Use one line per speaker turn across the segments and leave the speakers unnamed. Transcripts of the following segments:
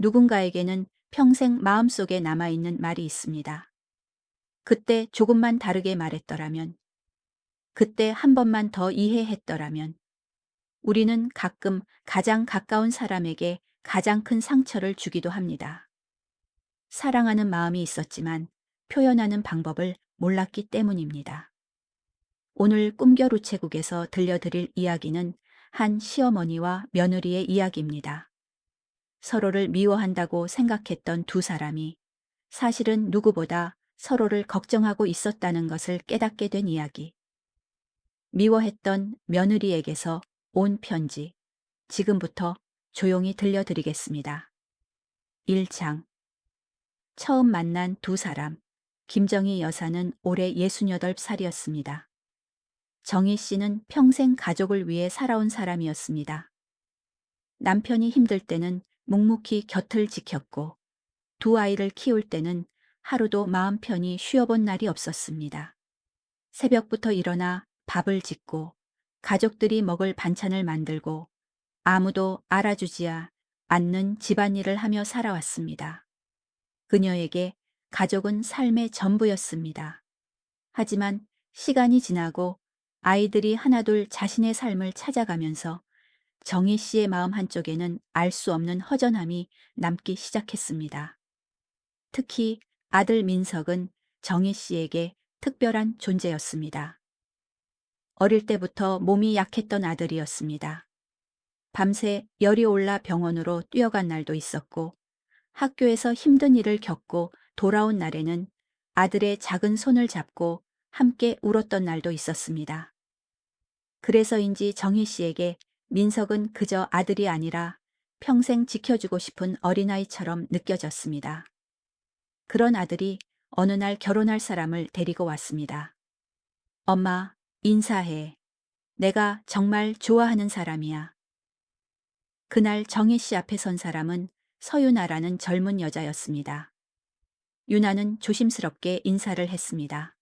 누군가에게는 평생 마음속에 남아있는 말이 있습니다. 그때 조금만 다르게 말했더라면, 그때 한 번만 더 이해했더라면, 우리는 가끔 가장 가까운 사람에게 가장 큰 상처를 주기도 합니다. 사랑하는 마음이 있었지만 표현하는 방법을 몰랐기 때문입니다. 오늘 꿈결 우체국에서 들려드릴 이야기는 한 시어머니와 며느리의 이야기입니다. 서로를 미워한다고 생각했던 두 사람이 사실은 누구보다 서로를 걱정하고 있었다는 것을 깨닫게 된 이야기. 미워했던 며느리에게서 온 편지. 지금부터 조용히 들려드리겠습니다. 1장. 처음 만난 두 사람. 김정희 여사는 올해 68살이었습니다. 정희 씨는 평생 가족을 위해 살아온 사람이었습니다. 남편이 힘들 때는 묵묵히 곁을 지켰고 두 아이를 키울 때는 하루도 마음 편히 쉬어본 날이 없었습니다. 새벽부터 일어나 밥을 짓고 가족들이 먹을 반찬을 만들고 아무도 알아주지 않는 집안일을 하며 살아왔습니다. 그녀에게 가족은 삶의 전부였습니다. 하지만 시간이 지나고 아이들이 하나둘 자신의 삶을 찾아가면서 정희 씨의 마음 한쪽에는 알 수 없는 허전함이 남기 시작했습니다. 특히 아들 민석은 정희 씨에게 특별한 존재였습니다. 어릴 때부터 몸이 약했던 아들이었습니다. 밤새 열이 올라 병원으로 뛰어간 날도 있었고 학교에서 힘든 일을 겪고 돌아온 날에는 아들의 작은 손을 잡고 함께 울었던 날도 있었습니다. 그래서인지 정희 씨에게 민석은 그저 아들이 아니라 평생 지켜주고 싶은 어린아이처럼 느껴졌습니다. 그런 아들이 어느 날 결혼할 사람을 데리고 왔습니다. 엄마, 인사해. 내가 정말 좋아하는 사람이야. 그날 정희 씨 앞에 선 사람은 서유나라는 젊은 여자였습니다. 유나는 조심스럽게 인사를 했습니다.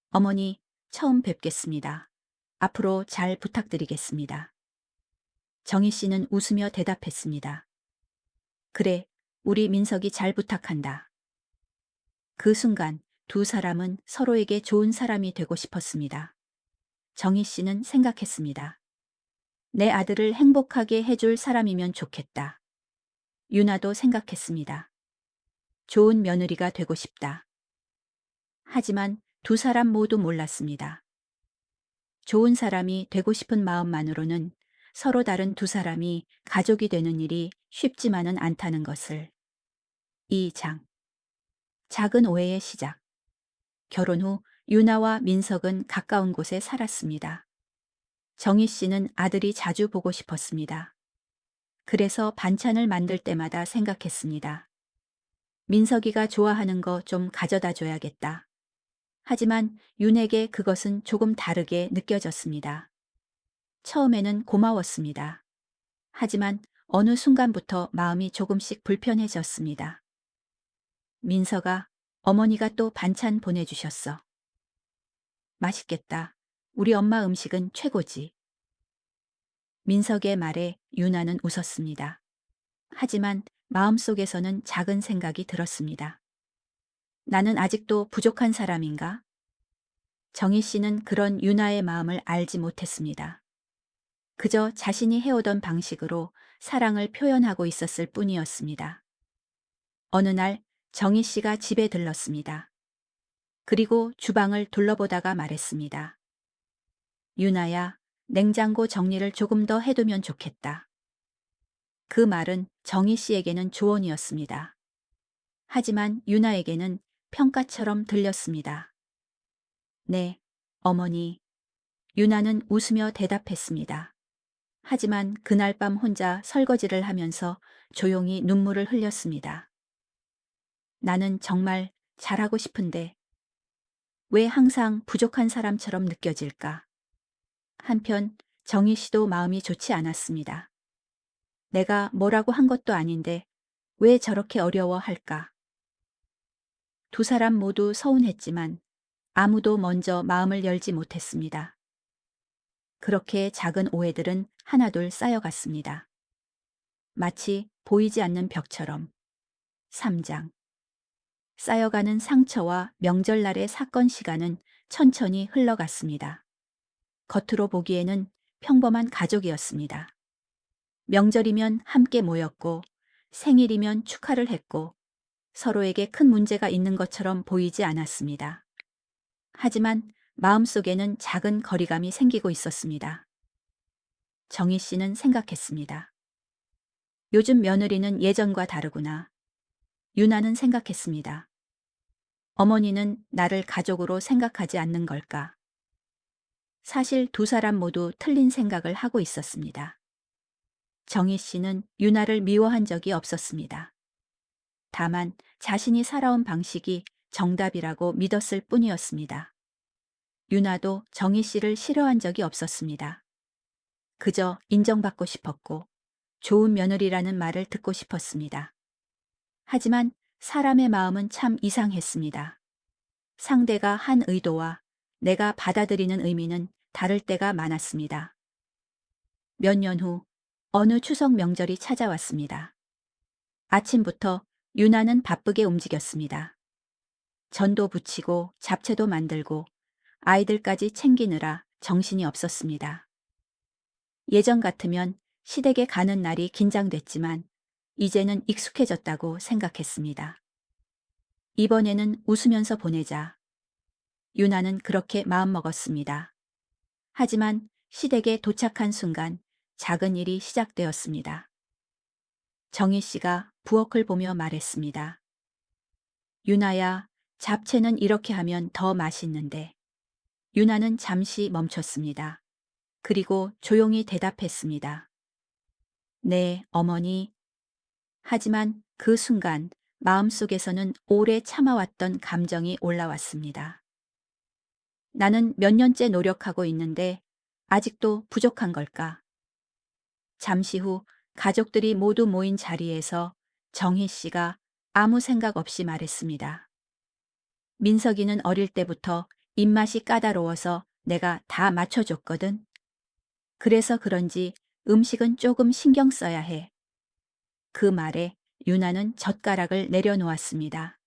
어머니, 처음 뵙겠습니다. 앞으로 잘 부탁드리겠습니다. 정희 씨는 웃으며 대답했습니다. 그래, 우리 민석이 잘 부탁한다. 그 순간 두 사람은 서로에게 좋은 사람이 되고 싶었습니다. 정희 씨는 생각했습니다. 내 아들을 행복하게 해줄 사람이면 좋겠다. 유나도 생각했습니다. 좋은 며느리가 되고 싶다. 하지만 두 사람 모두 몰랐습니다. 좋은 사람이 되고 싶은 마음만으로는 서로 다른 두 사람이 가족이 되는 일이 쉽지만은 않다는 것을. 2장. 작은 오해의 시작. 결혼 후 유나와 민석은 가까운 곳에 살았습니다. 정희 씨는 아들이 자주 보고 싶었습니다. 그래서 반찬을 만들 때마다 생각했습니다. 민석이가 좋아하는 거 좀 가져다 줘야겠다. 하지만 윤에게 그것은 조금 다르게 느껴졌습니다. 처음에는 고마웠습니다. 하지만 어느 순간부터 마음이 조금씩 불편해졌습니다. 민석아, 어머니가 또 반찬 보내주셨어. 맛있겠다. 우리 엄마 음식은 최고지. 민석의 말에 유나는 웃었습니다. 하지만 마음속에서는 작은 생각이 들었습니다. 나는 아직도 부족한 사람인가? 정희 씨는 그런 유나의 마음을 알지 못했습니다. 그저 자신이 해오던 방식으로 사랑을 표현하고 있었을 뿐이었습니다. 어느 날 정희 씨가 집에 들렀습니다. 그리고 주방을 둘러보다가 말했습니다. 유나야, 냉장고 정리를 조금 더 해두면 좋겠다. 그 말은 정희 씨에게는 조언이었습니다. 하지만 유나에게는 평가처럼 들렸습니다. 네, 어머니. 유나는 웃으며 대답했습니다. 하지만 그날 밤 혼자 설거지를 하면서 조용히 눈물을 흘렸습니다. 나는 정말 잘하고 싶은데 왜 항상 부족한 사람처럼 느껴질까? 한편 정희 씨도 마음이 좋지 않았습니다. 내가 뭐라고 한 것도 아닌데 왜 저렇게 어려워할까? 두 사람 모두 서운했지만 아무도 먼저 마음을 열지 못했습니다. 그렇게 작은 오해들은 하나둘 쌓여갔습니다. 마치 보이지 않는 벽처럼. 3장. 쌓여가는 상처와 명절날의 사건 시간은 천천히 흘러갔습니다. 겉으로 보기에는 평범한 가족이었습니다. 명절이면 함께 모였고, 생일이면 축하를 했고, 서로에게 큰 문제가 있는 것처럼 보이지 않았습니다. 하지만 마음속에는 작은 거리감이 생기고 있었습니다. 정희 씨는 생각했습니다. 요즘 며느리는 예전과 다르구나. 유나는 생각했습니다. 어머니는 나를 가족으로 생각하지 않는 걸까? 사실 두 사람 모두 틀린 생각을 하고 있었습니다. 정희 씨는 유나를 미워한 적이 없었습니다. 다만 자신이 살아온 방식이 정답이라고 믿었을 뿐이었습니다. 유나도 정희 씨를 싫어한 적이 없었습니다. 그저 인정받고 싶었고 좋은 며느리라는 말을 듣고 싶었습니다. 하지만 사람의 마음은 참 이상했습니다. 상대가 한 의도와 내가 받아들이는 의미는 다를 때가 많았습니다. 몇 년 후 어느 추석 명절이 찾아왔습니다. 아침부터 유나는 바쁘게 움직였습니다. 전도 부치고 잡채도 만들고 아이들까지 챙기느라 정신이 없었습니다. 예전 같으면 시댁에 가는 날이 긴장됐지만 이제는 익숙해졌다고 생각했습니다. 이번에는 웃으면서 보내자. 유나는 그렇게 마음먹었습니다. 하지만 시댁에 도착한 순간 작은 일이 시작되었습니다. 정희 씨가 부엌을 보며 말했습니다. 유나야, 잡채는 이렇게 하면 더 맛있는데. 유나는 잠시 멈췄습니다. 그리고 조용히 대답했습니다. 네, 어머니. 하지만 그 순간 마음속에서는 오래 참아왔던 감정이 올라왔습니다. 나는 몇 년째 노력하고 있는데 아직도 부족한 걸까? 잠시 후 가족들이 모두 모인 자리에서 정희 씨가 아무 생각 없이 말했습니다. 민석이는 어릴 때부터 입맛이 까다로워서 내가 다 맞춰줬거든. 그래서 그런지 음식은 조금 신경 써야 해. 그 말에 유나는 젓가락을 내려놓았습니다.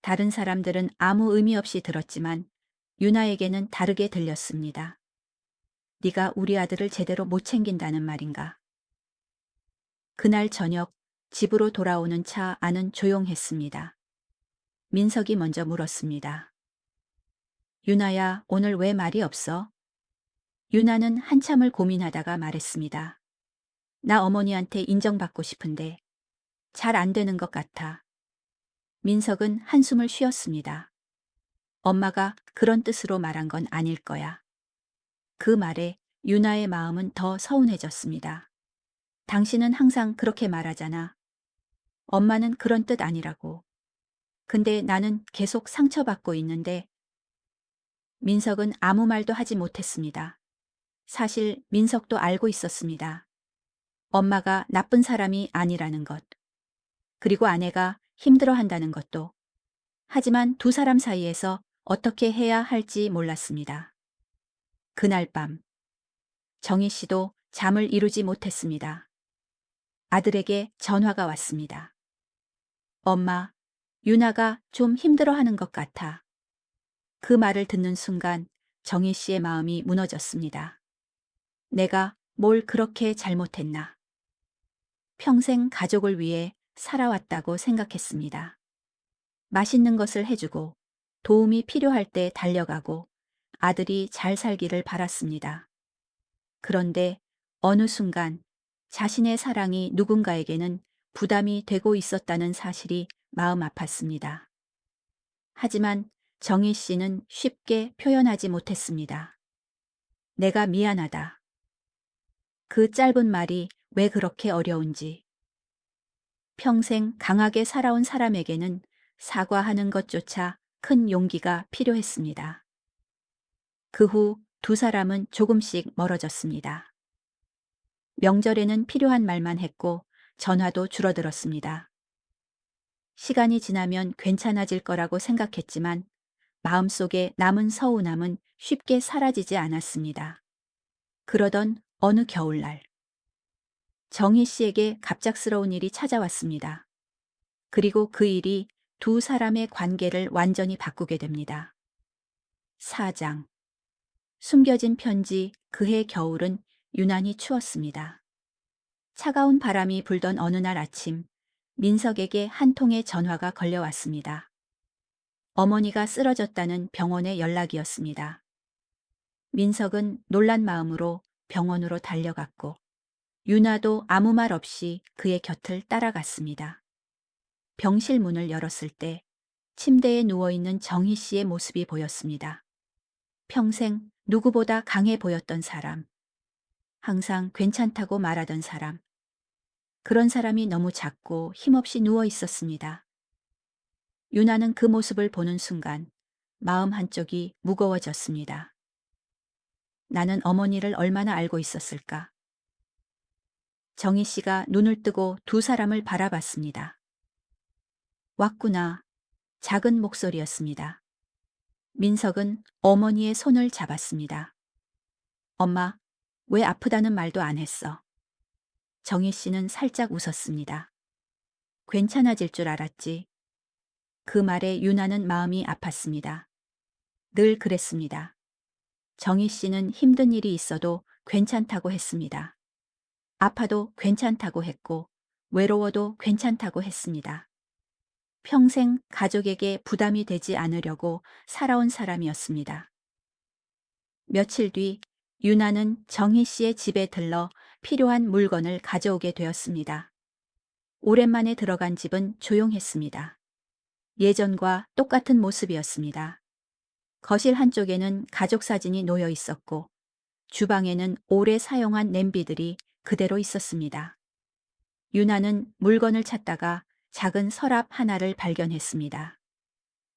다른 사람들은 아무 의미 없이 들었지만 유나에게는 다르게 들렸습니다. 네가 우리 아들을 제대로 못 챙긴다는 말인가? 그날 저녁 집으로 돌아오는 차 안은 조용했습니다. 민석이 먼저 물었습니다. 유나야, 오늘 왜 말이 없어? 유나는 한참을 고민하다가 말했습니다. 나 어머니한테 인정받고 싶은데 잘 안 되는 것 같아. 민석은 한숨을 쉬었습니다. 엄마가 그런 뜻으로 말한 건 아닐 거야. 그 말에 유나의 마음은 더 서운해졌습니다. 당신은 항상 그렇게 말하잖아. 엄마는 그런 뜻 아니라고. 근데 나는 계속 상처받고 있는데. 민석은 아무 말도 하지 못했습니다. 사실 민석도 알고 있었습니다. 엄마가 나쁜 사람이 아니라는 것. 그리고 아내가 힘들어한다는 것도. 하지만 두 사람 사이에서 어떻게 해야 할지 몰랐습니다. 그날 밤 정희 씨도 잠을 이루지 못했습니다. 아들에게 전화가 왔습니다. 엄마, 유나가 좀 힘들어하는 것 같아. 그 말을 듣는 순간 정희 씨의 마음이 무너졌습니다. 내가 뭘 그렇게 잘못했나? 평생 가족을 위해 살아왔다고 생각했습니다. 맛있는 것을 해주고 도움이 필요할 때 달려가고 아들이 잘 살기를 바랐습니다. 그런데 어느 순간 자신의 사랑이 누군가에게는 부담이 되고 있었다는 사실이 마음 아팠습니다. 하지만 정희 씨는 쉽게 표현하지 못했습니다. 내가 미안하다. 그 짧은 말이 왜 그렇게 어려운지. 평생 강하게 살아온 사람에게는 사과하는 것조차 큰 용기가 필요했습니다. 그 후 두 사람은 조금씩 멀어졌습니다. 명절에는 필요한 말만 했고 전화도 줄어들었습니다. 시간이 지나면 괜찮아질 거라고 생각했지만 마음속에 남은 서운함은 쉽게 사라지지 않았습니다. 그러던 어느 겨울날 정희 씨에게 갑작스러운 일이 찾아왔습니다. 그리고 그 일이 두 사람의 관계를 완전히 바꾸게 됩니다. 4장. 숨겨진 편지. 그해 겨울은 유난히 추웠습니다. 차가운 바람이 불던 어느 날 아침, 민석에게 한 통의 전화가 걸려왔습니다. 어머니가 쓰러졌다는 병원의 연락이었습니다. 민석은 놀란 마음으로 병원으로 달려갔고, 유나도 아무 말 없이 그의 곁을 따라갔습니다. 병실 문을 열었을 때 침대에 누워있는 정희 씨의 모습이 보였습니다. 평생 누구보다 강해 보였던 사람, 항상 괜찮다고 말하던 사람, 그런 사람이 너무 작고 힘없이 누워 있었습니다. 유나는 그 모습을 보는 순간 마음 한쪽이 무거워졌습니다. 나는 어머니를 얼마나 알고 있었을까? 정희 씨가 눈을 뜨고 두 사람을 바라봤습니다. 왔구나. 작은 목소리였습니다. 민석은 어머니의 손을 잡았습니다. 엄마, 왜 아프다는 말도 안 했어? 정희 씨는 살짝 웃었습니다. 괜찮아질 줄 알았지. 그 말에 유나는 마음이 아팠습니다. 늘 그랬습니다. 정희 씨는 힘든 일이 있어도 괜찮다고 했습니다. 아파도 괜찮다고 했고, 외로워도 괜찮다고 했습니다. 평생 가족에게 부담이 되지 않으려고 살아온 사람이었습니다. 며칠 뒤 유나는 정희 씨의 집에 들러 필요한 물건을 가져오게 되었습니다. 오랜만에 들어간 집은 조용했습니다. 예전과 똑같은 모습이었습니다. 거실 한쪽에는 가족 사진이 놓여 있었고, 주방에는 오래 사용한 냄비들이 그대로 있었습니다. 유나는 물건을 찾다가 작은 서랍 하나를 발견했습니다.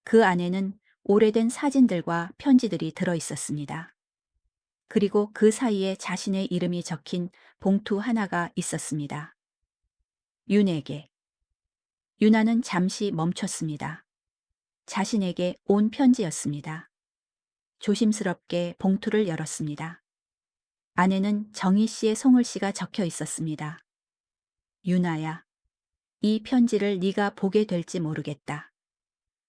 그 안에는 오래된 사진들과 편지들이 들어 있었습니다. 그리고 그 사이에 자신의 이름이 적힌 봉투 하나가 있었습니다. 윤에게. 유나는 잠시 멈췄습니다. 자신에게 온 편지였습니다. 조심스럽게 봉투를 열었습니다. 안에는 정희 씨의 송글씨가 적혀 있었습니다. 유나야, 이 편지를 네가 보게 될지 모르겠다.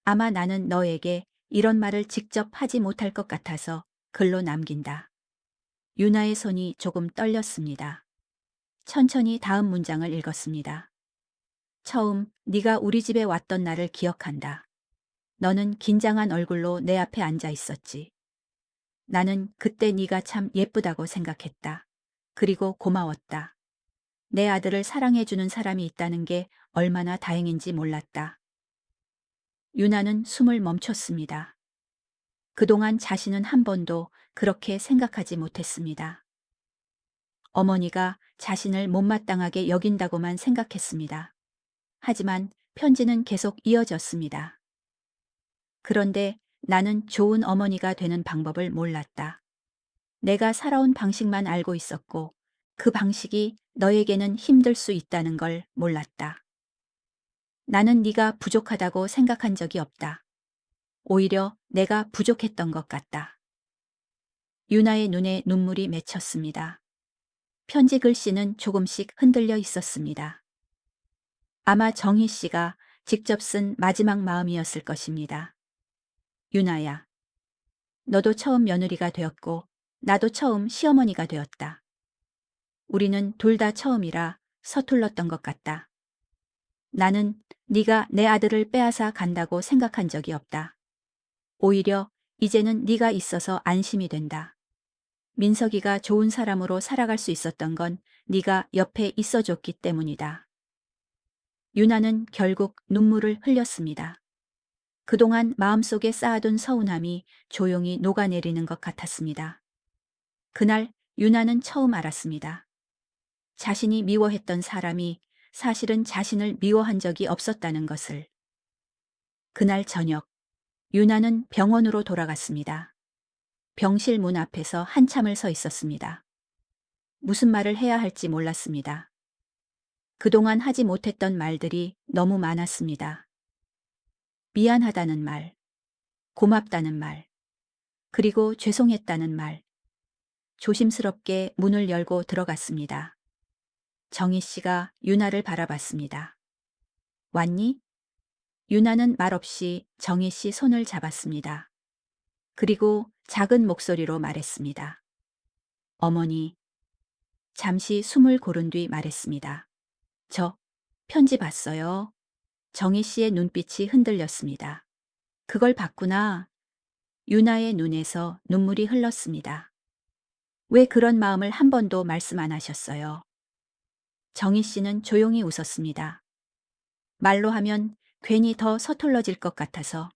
아마 나는 너에게 이런 말을 직접 하지 못할 것 같아서 글로 남긴다. 유나의 손이 조금 떨렸습니다. 천천히 다음 문장을 읽었습니다. 처음 네가 우리 집에 왔던 날을 기억한다. 너는 긴장한 얼굴로 내 앞에 앉아 있었지. 나는 그때 네가 참 예쁘다고 생각했다. 그리고 고마웠다. 내 아들을 사랑해주는 사람이 있다는 게 얼마나 다행인지 몰랐다. 유나는 숨을 멈췄습니다. 그동안 자신은 한 번도 그렇게 생각하지 못했습니다. 어머니가 자신을 못마땅하게 여긴다고만 생각했습니다. 하지만 편지는 계속 이어졌습니다. 그런데 나는 좋은 어머니가 되는 방법을 몰랐다. 내가 살아온 방식만 알고 있었고 그 방식이 너에게는 힘들 수 있다는 걸 몰랐다. 나는 네가 부족하다고 생각한 적이 없다. 오히려 내가 부족했던 것 같다. 유나의 눈에 눈물이 맺혔습니다. 편지 글씨는 조금씩 흔들려 있었습니다. 아마 정희 씨가 직접 쓴 마지막 마음이었을 것입니다. 유나야, 너도 처음 며느리가 되었고 나도 처음 시어머니가 되었다. 우리는 둘 다 처음이라 서툴렀던 것 같다. 나는 네가 내 아들을 빼앗아 간다고 생각한 적이 없다. 오히려 이제는 네가 있어서 안심이 된다. 민석이가 좋은 사람으로 살아갈 수 있었던 건 네가 옆에 있어줬기 때문이다. 유나는 결국 눈물을 흘렸습니다. 그동안 마음속에 쌓아둔 서운함이 조용히 녹아내리는 것 같았습니다. 그날 유나는 처음 알았습니다. 자신이 미워했던 사람이 사실은 자신을 미워한 적이 없었다는 것을. 그날 저녁, 유나는 병원으로 돌아갔습니다. 병실 문 앞에서 한참을 서 있었습니다. 무슨 말을 해야 할지 몰랐습니다. 그동안 하지 못했던 말들이 너무 많았습니다. 미안하다는 말, 고맙다는 말, 그리고 죄송했다는 말. 조심스럽게 문을 열고 들어갔습니다. 정희 씨가 유나를 바라봤습니다. 왔니? 유나는 말없이 정희 씨 손을 잡았습니다. 그리고 작은 목소리로 말했습니다. 어머니. 잠시 숨을 고른 뒤 말했습니다. 저 편지 봤어요. 정희 씨의 눈빛이 흔들렸습니다. 그걸 봤구나. 유나의 눈에서 눈물이 흘렀습니다. 왜 그런 마음을 한 번도 말씀 안 하셨어요? 정희 씨는 조용히 웃었습니다. 말로 하면 괜히 더 서툴러질 것 같아서.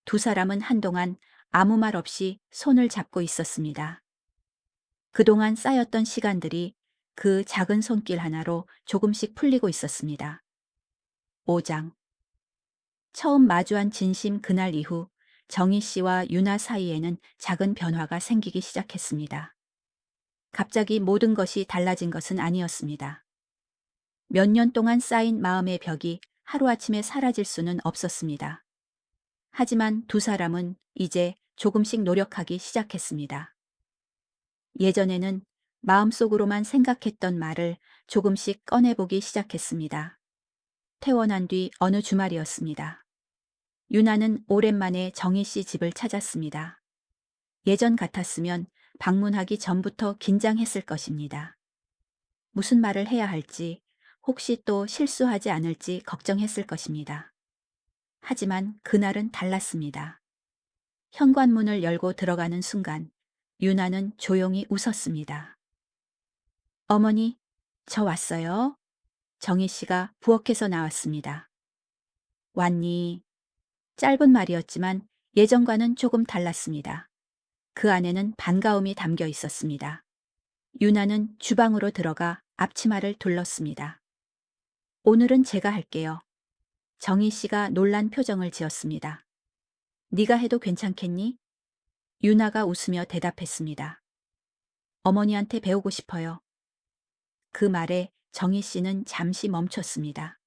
두 사람은 한동안 아무 말 없이 손을 잡고 있었습니다. 그동안 쌓였던 시간들이 그 작은 손길 하나로 조금씩 풀리고 있었습니다. 5장. 처음 마주한 진심 그날 이후 정희 씨와 유나 사이에는 작은 변화가 생기기 시작했습니다. 갑자기 모든 것이 달라진 것은 아니었습니다. 몇 년 동안 쌓인 마음의 벽이 하루아침에 사라질 수는 없었습니다. 하지만 두 사람은 이제 조금씩 노력하기 시작했습니다. 예전에는 마음속으로만 생각했던 말을 조금씩 꺼내보기 시작했습니다. 퇴원한 뒤 어느 주말이었습니다. 유나는 오랜만에 정희 씨 집을 찾았습니다. 예전 같았으면 방문하기 전부터 긴장했을 것입니다. 무슨 말을 해야 할지, 혹시 또 실수하지 않을지 걱정했을 것입니다. 하지만 그날은 달랐습니다. 현관문을 열고 들어가는 순간 유나는 조용히 웃었습니다. 어머니, 저 왔어요. 정희 씨가 부엌에서 나왔습니다. 왔니? 짧은 말이었지만 예전과는 조금 달랐습니다. 그 안에는 반가움이 담겨 있었습니다. 유나는 주방으로 들어가 앞치마를 둘렀습니다. 오늘은 제가 할게요. 정희 씨가 놀란 표정을 지었습니다. 네가 해도 괜찮겠니? 유나가 웃으며 대답했습니다. 어머니한테 배우고 싶어요. 그 말에 정희 씨는 잠시 멈췄습니다.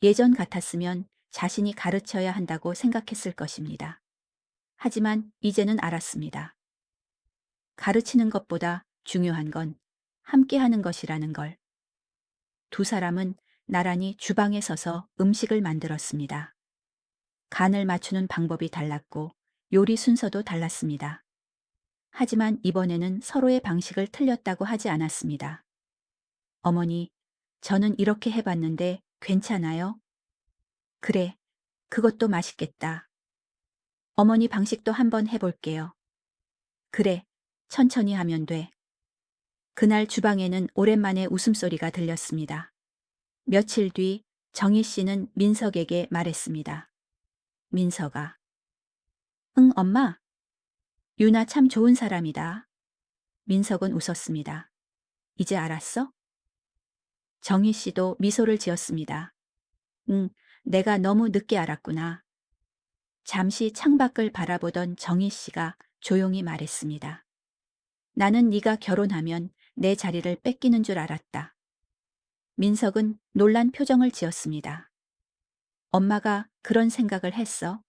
예전 같았으면 자신이 가르쳐야 한다고 생각했을 것입니다. 하지만 이제는 알았습니다. 가르치는 것보다 중요한 건 함께 하는 것이라는 걸. 두 사람은 나란히 주방에 서서 음식을 만들었습니다. 간을 맞추는 방법이 달랐고 요리 순서도 달랐습니다. 하지만 이번에는 서로의 방식을 틀렸다고 하지 않았습니다. 어머니, 저는 이렇게 해봤는데 괜찮아요? 그래, 그것도 맛있겠다. 어머니 방식도 한번 해볼게요. 그래, 천천히 하면 돼. 그날 주방에는 오랜만에 웃음소리가 들렸습니다. 며칠 뒤 정희 씨는 민석에게 말했습니다. 민석아. 응, 엄마. 유나 참 좋은 사람이다. 민석은 웃었습니다. 이제 알았어? 정희 씨도 미소를 지었습니다. 응, 내가 너무 늦게 알았구나. 잠시 창밖을 바라보던 정희 씨가 조용히 말했습니다. 나는 네가 결혼하면 내 자리를 뺏기는 줄 알았다. 민석은 놀란 표정을 지었습니다. 엄마가 그런 생각을 했어?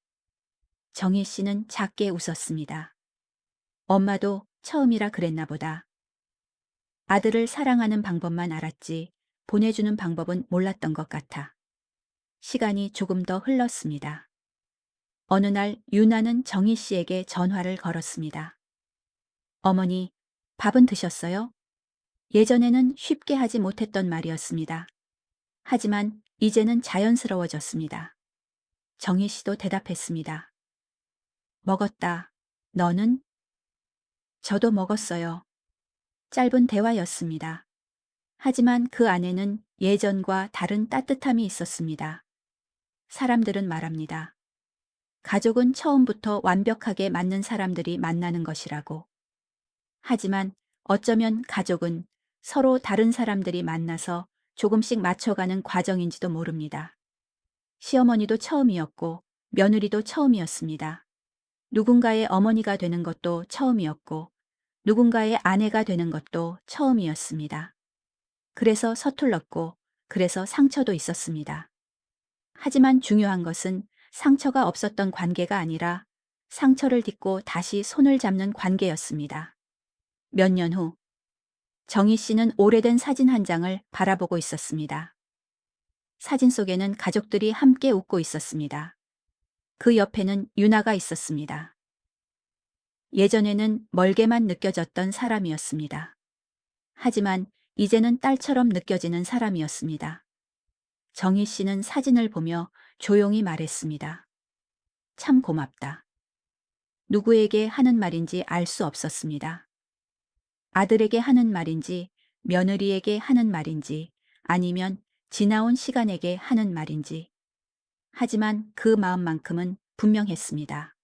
정희 씨는 작게 웃었습니다. 엄마도 처음이라 그랬나 보다. 아들을 사랑하는 방법만 알았지 보내주는 방법은 몰랐던 것 같아. 시간이 조금 더 흘렀습니다. 어느 날 유나는 정희 씨에게 전화를 걸었습니다. 어머니, 밥은 드셨어요? 예전에는 쉽게 하지 못했던 말이었습니다. 하지만 이제는 자연스러워졌습니다. 정희 씨도 대답했습니다. 먹었다. 너는? 저도 먹었어요. 짧은 대화였습니다. 하지만 그 안에는 예전과 다른 따뜻함이 있었습니다. 사람들은 말합니다. 가족은 처음부터 완벽하게 맞는 사람들이 만나는 것이라고. 하지만 어쩌면 가족은 서로 다른 사람들이 만나서 조금씩 맞춰가는 과정인지도 모릅니다. 시어머니도 처음이었고 며느리도 처음이었습니다. 누군가의 어머니가 되는 것도 처음이었고 누군가의 아내가 되는 것도 처음이었습니다. 그래서 서툴렀고 그래서 상처도 있었습니다. 하지만 중요한 것은 상처가 없었던 관계가 아니라 상처를 딛고 다시 손을 잡는 관계였습니다. 몇 년 후 정희 씨는 오래된 사진 한 장을 바라보고 있었습니다. 사진 속에는 가족들이 함께 웃고 있었습니다. 그 옆에는 유나가 있었습니다. 예전에는 멀게만 느껴졌던 사람이었습니다. 하지만 이제는 딸처럼 느껴지는 사람이었습니다. 정희 씨는 사진을 보며 조용히 말했습니다. 참 고맙다. 누구에게 하는 말인지 알 수 없었습니다. 아들에게 하는 말인지, 며느리에게 하는 말인지, 아니면 지나온 시간에게 하는 말인지. 하지만 그 마음만큼은 분명했습니다.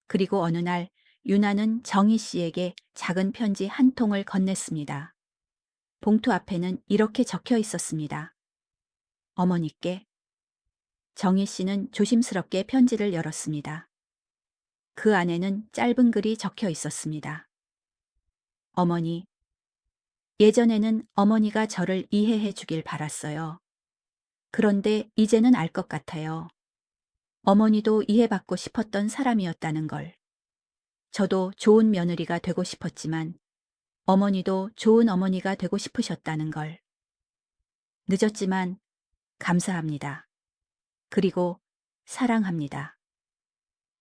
그리고 어느 날 유나는 정희 씨에게 작은 편지 한 통을 건넸습니다. 봉투 앞에는 이렇게 적혀 있었습니다. 어머니께. 정희 씨는 조심스럽게 편지를 열었습니다. 그 안에는 짧은 글이 적혀 있었습니다. 어머니, 예전에는 어머니가 저를 이해해 주길 바랐어요. 그런데 이제는 알 것 같아요. 어머니도 이해받고 싶었던 사람이었다는 걸. 저도 좋은 며느리가 되고 싶었지만 어머니도 좋은 어머니가 되고 싶으셨다는 걸. 늦었지만 감사합니다. 그리고 사랑합니다.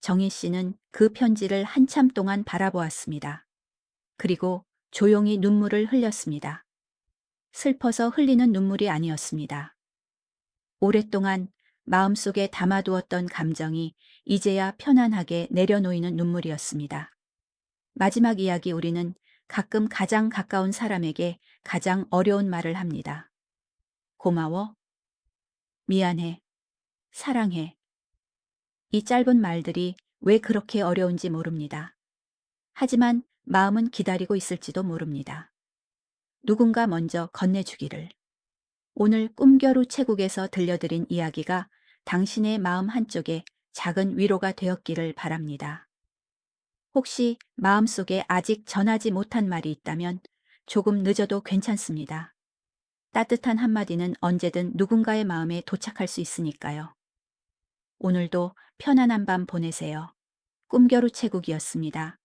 정희 씨는 그 편지를 한참 동안 바라보았습니다. 그리고 조용히 눈물을 흘렸습니다. 슬퍼서 흘리는 눈물이 아니었습니다. 오랫동안 마음속에 담아두었던 감정이 이제야 편안하게 내려놓이는 눈물이었습니다. 마지막 이야기 우리는 가끔 가장 가까운 사람에게 가장 어려운 말을 합니다. 고마워, 미안해, 사랑해. 이 짧은 말들이 왜 그렇게 어려운지 모릅니다. 하지만 마음은 기다리고 있을지도 모릅니다. 누군가 먼저 건네주기를. 오늘 꿈겨루 채국에서 들려드린 이야기가 당신의 마음 한쪽에 작은 위로가 되었기를 바랍니다. 혹시 마음속에 아직 전하지 못한 말이 있다면 조금 늦어도 괜찮습니다. 따뜻한 한마디는 언제든 누군가의 마음에 도착할 수 있으니까요. 오늘도 편안한 밤 보내세요. 꿈겨루 채국이었습니다.